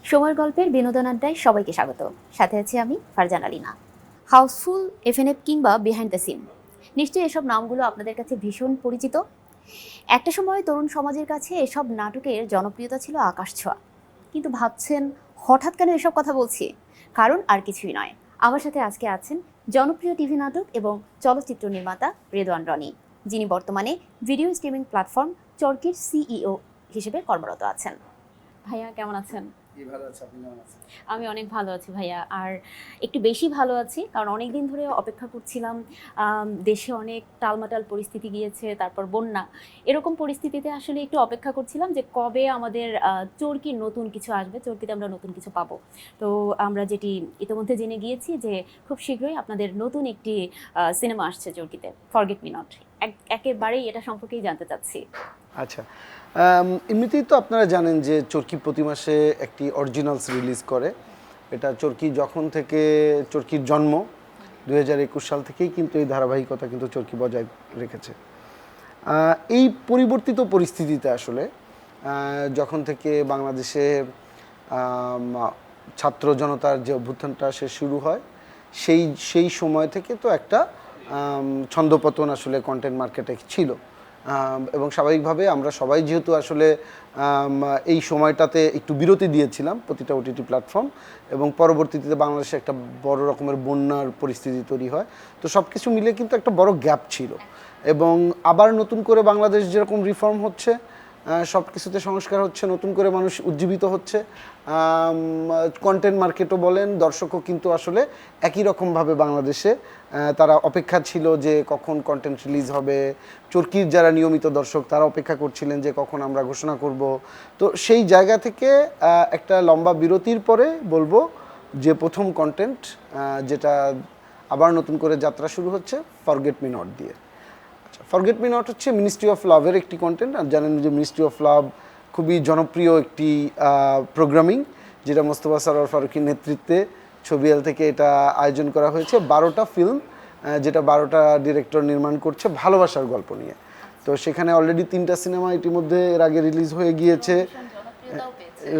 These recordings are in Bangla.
সময়ের গল্পের বিনোদন আড্ডায় সবাইকে স্বাগত। সাথে আছি আমি ফারজান আলিনা। হাউসফুল, এফএনএফ কিংবা বিহাইন্ড দ্য সিন, নিশ্চয়ই এসব নামগুলো আপনাদের কাছে ভীষণ পরিচিত। একটা সময় তরুণ সমাজের কাছে এসব নাটকের জনপ্রিয়তা ছিল আকাশছোঁয়া। কিন্তু ভাবছেন হঠাৎ কেন এসব কথা বলছি? কারণ আর কিছুই নয়, আমার সাথে আজকে আছেন জনপ্রিয় টিভি নাটক এবং চলচ্চিত্র নির্মাতা রেদওয়ান রনি, যিনি বর্তমানে ভিডিও স্ট্রিমিং প্ল্যাটফর্ম চরকির সিইও হিসেবে কর্মরত আছেন। ভাইয়া কেমন আছেন? আমি অনেক ভালো আছি ভাইয়া, আর একটু বেশি ভালো আছি কারণ অনেক দিন ধরে অপেক্ষা করছিলাম। দেশে অনেক টালমাটাল পরিস্থিতি গিয়েছে, তারপর বন্যা, এরকম পরিস্থিতিতে আসলে একটু অপেক্ষা করছিলাম যে কবে আমাদের চরকির নতুন কিছু আসবে, চরকিতে আমরা নতুন কিছু পাবো। তো আমরা যেটি ইতিমধ্যে জেনে গিয়েছি যে খুব শীঘ্রই আপনাদের নতুন একটি সিনেমা আসছে চরকিতে, ফরগেট মি নট। একেবারেই এটা সম্পর্কেই জানতে চাচ্ছি। আচ্ছা, এমনিতেই তো আপনারা জানেন যে চরকি প্রতি মাসে একটি অরিজিনালস রিলিজ করে। এটা চরকি যখন থেকে চরকির জন্ম 2021 সাল থেকেই কিন্তু এই ধারাবাহিকতা কিন্তু চরকি বজায় রেখেছে। এই পরিবর্তিত পরিস্থিতিতে আসলে যখন থেকে বাংলাদেশে ছাত্র জনতার যে অভ্যুত্থানটা সে শুরু হয়, সেই সময় থেকে তো একটা ছন্দপতন আসলে কন্টেন্ট মার্কেটে ছিল। এবং স্বাভাবিকভাবে আমরা সবাই যেহেতু আসলে এই সময়টাতে একটু বিরতি দিয়েছিলাম প্রতিটা ওটিটি প্ল্যাটফর্ম, এবং পরবর্তীতে বাংলাদেশে একটা বড় রকমের বন্যার পরিস্থিতি তৈরি হয়। তো সব কিছু মিলে কিন্তু একটা বড় গ্যাপ ছিল, এবং আবার নতুন করে বাংলাদেশ যেরকম রিফর্ম হচ্ছে, সব কিছুতে সংস্কার হচ্ছে, নতুন করে মানুষ উজ্জীবিত হচ্ছে, কন্টেন্ট মার্কেটও বলেন, দর্শকও কিন্তু আসলে একই রকমভাবে বাংলাদেশে তারা অপেক্ষা ছিল যে কখন কন্টেন্ট রিলিজ হবে। চরকির যারা নিয়মিত দর্শক তারা অপেক্ষা করছিলেন যে কখন আমরা ঘোষণা করব। তো সেই জায়গা থেকে একটা লম্বা বিরতির পরে বলবো যে প্রথম কন্টেন্ট যেটা আবার নতুন করে যাত্রা শুরু হচ্ছে ফরগেট মি নট দিয়ে। ফরগেট মি নট হচ্ছে মিনিস্ট্রি অফ লাভের একটি কন্টেন্ট। আর জানেন যে মিনিস্ট্রি অফ লাভ খুবই জনপ্রিয় একটি প্রোগ্রামিং, যেটা মোস্তফা সরোয়ার ফারুকীর নেতৃত্বে ছবিএল থেকে এটা আয়োজন করা হয়েছে। 12টা ফিল্ম, যেটা 12টা ডিরেক্টর নির্মাণ করছে ভালোবাসার গল্প নিয়ে। তো সেখানে অলরেডি 3টা সিনেমা ইতিমধ্যে এর আগে রিলিজ হয়ে গিয়েছে,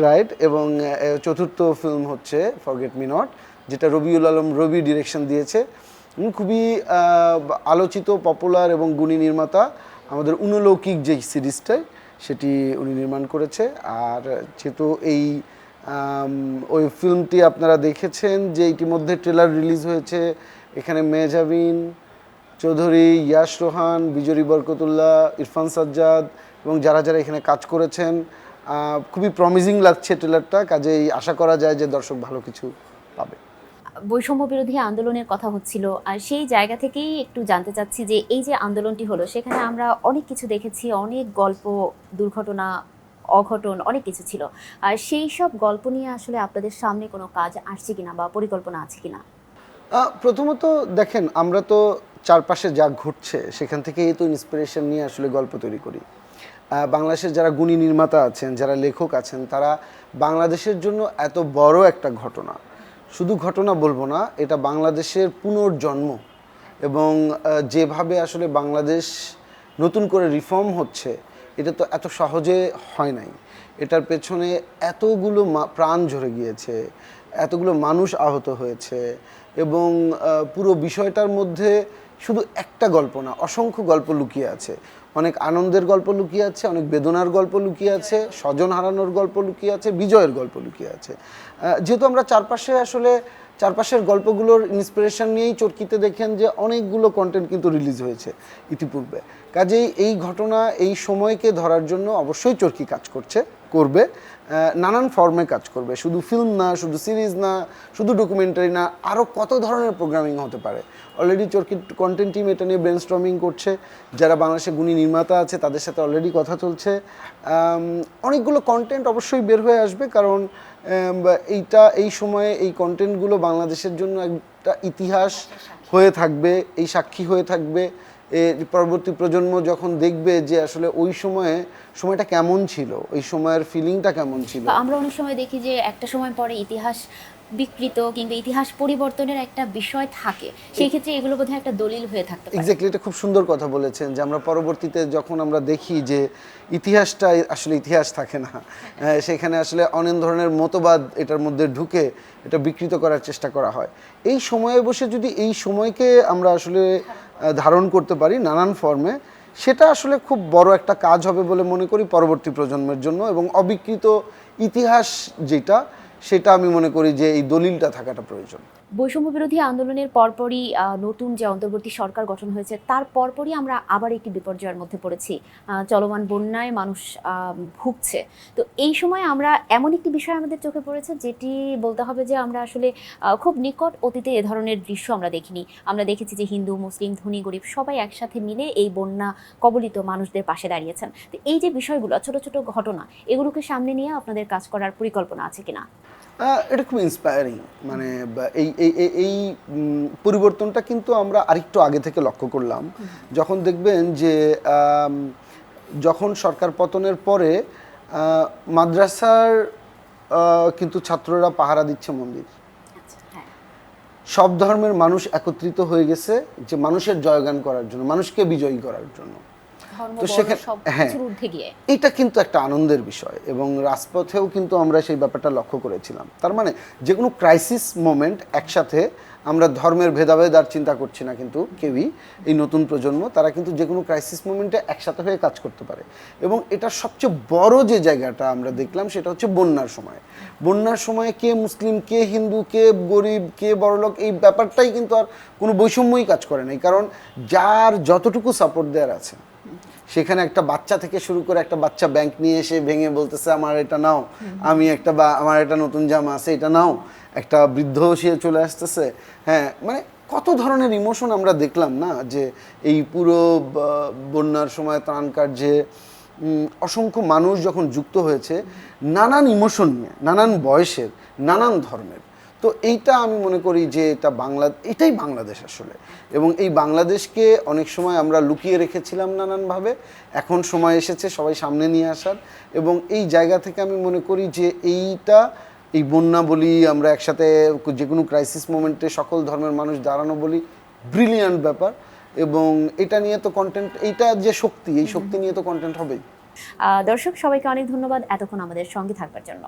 রাইট। এবং চতুর্থ ফিল্ম হচ্ছে ফরগেট মি নট, যেটা রবিউল আলম রবি ডিরেকশন দিয়েছে। খুবই আলোচিত, পপুলার এবং গুণী নির্মাতা। আমাদের অনুলৌকিক যে সিরিজটাই সেটি উনি নির্মাণ করেছে। আর যেহেতু এই ওই ফিল্মটি আপনারা দেখেছেন যে ইতিমধ্যে ট্রেলার রিলিজ হয়েছে, এখানে মেহজাবিন চৌধুরী, ইয়াশ রোহান, বিজরি বরকতুল্লাহ, ইরফান সাজ্জাদ এবং যারা যারা এখানে কাজ করেছেন, খুবই প্রমিজিং লাগছে ট্রেলারটা। কাজেই আশা করা যায় যে দর্শক ভালো কিছু পাবে। বৈষম্য বিরোধী আন্দোলনের কথা হচ্ছিল, আর সেই জায়গা থেকেই একটু জানতে চাচ্ছি যে এই যে আন্দোলনটি হলো সেখানে আমরা অনেক কিছু দেখেছি, অনেক গল্প, দুর্ঘটনা, অঘটন, অনেক কিছু ছিল। আর সেই সব গল্প নিয়ে আসলে আপনাদের সামনে কোনো কাজ আসছে কিনা বা পরিকল্পনা আছে কিনা? প্রথমত দেখেন, আমরা তো চারপাশে যা ঘটছে সেখান থেকেই তো ইন্সপিরেশন নিয়ে আসলে গল্প তৈরি করি। বাংলাদেশের যারা গুণী নির্মাতা আছেন, যারা লেখক আছেন, তারা বাংলাদেশের জন্য এত বড় একটা ঘটনা, শুধু ঘটনা বলবো না, এটা বাংলাদেশের পুনর্জন্ম। এবং যেভাবে আসলে বাংলাদেশ নতুন করে রিফর্ম হচ্ছে, এটা তো এত সহজে হয় নাই। এটার পেছনে এতগুলো প্রাণ ঝরে গিয়েছে, এতগুলো মানুষ আহত হয়েছে, এবং পুরো বিষয়টার মধ্যে শুধু একটা গল্প না, অসংখ্য গল্প লুকিয়ে আছে। অনেক আনন্দের গল্প লুকিয়ে আছে, অনেক বেদনার গল্প লুকিয়ে আছে, স্বজন হারানোর গল্প লুকিয়ে আছে, বিজয়ের গল্প লুকিয়ে আছে। যেহেতু আমরা চারপাশের গল্পগুলোর ইন্সপিরেশন নিয়েই চরকিতে দেখেন যে অনেকগুলো কন্টেন্ট কিন্তু রিলিজ হয়েছে ইতিপূর্বে। কাজেই এই ঘটনা, এই সময়কে ধরার জন্য অবশ্যই চরকি কাজ করবে, নানান ফর্মে কাজ করবে। শুধু ফিল্ম না, শুধু সিরিজ না, শুধু ডকুমেন্টারি না, আরও কত ধরনের প্রোগ্রামিং হতে পারে। অলরেডি চরকি কন্টেন্ট টিম এটা নিয়ে ব্রেনস্টর্মিং করছে। যারা বাংলাদেশে গুণী নির্মাতা আছে তাদের সাথে অলরেডি কথা চলছে। অনেকগুলো কন্টেন্ট অবশ্যই বের হয়ে আসবে, কারণ এই সময়ে এই কন্টেন্টগুলো বাংলাদেশের জন্য একটা ইতিহাস হয়ে থাকবে, এই সাক্ষী হয়ে থাকবে। পরবর্তী প্রজন্ম যখন দেখবে যে আসলে ওই সময়ে সময়টা কেমন ছিল, ওই সময়ের ফিলিংটা কেমন ছিল। বা আমরা অনেক সময় দেখি যে একটা সময় পরে ইতিহাস বিকৃত কিংবা ইতিহাস পরিবর্তনের একটা বিষয় থাকে, সেই ক্ষেত্রে এগুলো বোধহয় একটা দলিল হয়ে থাকতে পারে। এক্স্যাক্টলি, এটা খুব সুন্দর কথা বলেছেন যে আমরা পরবর্তীতে যখন আমরা দেখি যে ইতিহাসটা আসলে ইতিহাস থাকে না, সেখানে আসলে অনেক ধরনের মতবাদ এটার মধ্যে ঢুকে এটা বিকৃত করার চেষ্টা করা হয়। এই সময়ে বসে যদি এই সময়কে আমরা আসলে ধারণ করতে পারি নানান ফর্মে, সেটা আসলে খুব বড় একটা কাজ হবে বলে মনে করি পরবর্তী প্রজন্মের জন্য, এবং অবিকৃত ইতিহাস যেটা, সেটা আমি মনে করি যে এই দলিলটা থাকাটা প্রয়োজন। বৈষম্য বিরোধী আন্দোলনের পরপরই নতুন যে অন্তর্বর্তী সরকার গঠন হয়েছে তার পরপরই আমরা আবার একটি বিপর্যয়ের মধ্যে পড়েছি। চলমান বন্যায় মানুষ ভুগছে। তো এই সময় আমরা এমন একটি বিষয় আমাদের চোখে পড়েছে যেটি বলতে হবে যে আমরা আসলে খুব নিকট অতীতে এ ধরনের দৃশ্য আমরা দেখিনি। আমরা দেখেছি যে হিন্দু, মুসলিম, ধনী, গরিব সবাই একসাথে মিলে এই বন্যা কবলিত মানুষদের পাশে দাঁড়িয়েছেন। তো এই যে বিষয়গুলো, ছোট ছোট ঘটনা, এগুলোকে সামনে নিয়ে আপনাদের কাজ করার পরিকল্পনা আছে কিনা? এটা খুব ইন্সপায়ারিং, মানে এই পরিবর্তনটা কিন্তু আমরা আরেকটু আগে থেকে লক্ষ্য করলাম। যখন দেখবেন যে যখন সরকার পতনের পরে মাদ্রাসার কিন্তু ছাত্ররা পাহারা দিচ্ছে মন্দির, হ্যাঁ। সব ধর্মের মানুষ একত্রিত হয়ে গেছে যে মানুষের জয়গান করার জন্য, মানুষকে বিজয়ী করার জন্য। তো সেখানে হ্যাঁ, এটা কিন্তু একটা আনন্দের বিষয়, এবং রাজপথেও কিন্তু আমরা সেই ব্যাপারটা লক্ষ্য করেছিলাম। তার মানে যে কোনো ক্রাইসিস মোমেন্ট একসাথে, আমরা ধর্মের ভেদাভেদ আর চিন্তা করছি না কিন্তু কেউই, এই নতুন প্রজন্ম তারা কিন্তু যে কোনো ক্রাইসিস মোমেন্টে একসাথে হয়ে কাজ করতে পারে। এবং এটার সবচেয়ে বড় যে জায়গাটা আমরা দেখলাম সেটা হচ্ছে বন্যার সময়। বন্যার সময় কে মুসলিম, কে হিন্দু, কে গরিব, কে বড়লোক, এই ব্যাপারটাই কিন্তু আর কোনো বৈষম্যই কাজ করে নাই। কারণ যার যতটুকু সাপোর্ট দেওয়ার আছে, সেখানে একটা বাচ্চা থেকে শুরু করে একটা বাচ্চা ব্যাংক নিয়ে এসে ভেঙে বলতেছে আমার এটা নাও, আমি একটা বা আমার একটা নতুন জামা আছে এটা নাও, একটা বৃদ্ধ সে চলে আসতেছে। হ্যাঁ, মানে কত ধরনের ইমোশন আমরা দেখলাম না, যে এই পুরো বন্যার সময় ত্রাণ কার্যে অসংখ্য মানুষ যখন যুক্ত হয়েছে নানান ইমোশন নিয়ে, নানান বয়সের, নানান ধর্মের। তো এইটা আমি মনে করি যে এটাই বাংলাদেশ আসলে। এবং এই বাংলাদেশকে অনেক সময় আমরা লুকিয়ে রেখেছিলাম নানানভাবে, এখন সময় এসেছে সবাই সামনে নিয়ে আসার। এবং এই জায়গা থেকে আমি মনে করি যে এই বন্যা বলি, আমরা একসাথে যে কোনো ক্রাইসিস মোমেন্টে সকল ধর্মের মানুষ দাঁড়ানো বলি, ব্রিলিয়ান্ট ব্যাপার। এবং এটা নিয়ে তো কন্টেন্ট, এইটা যে শক্তি, এই শক্তি নিয়ে তো কন্টেন্ট হবেই। দর্শক সবাইকে অনেক ধন্যবাদ এতক্ষণ আমাদের সঙ্গে থাকবার জন্য।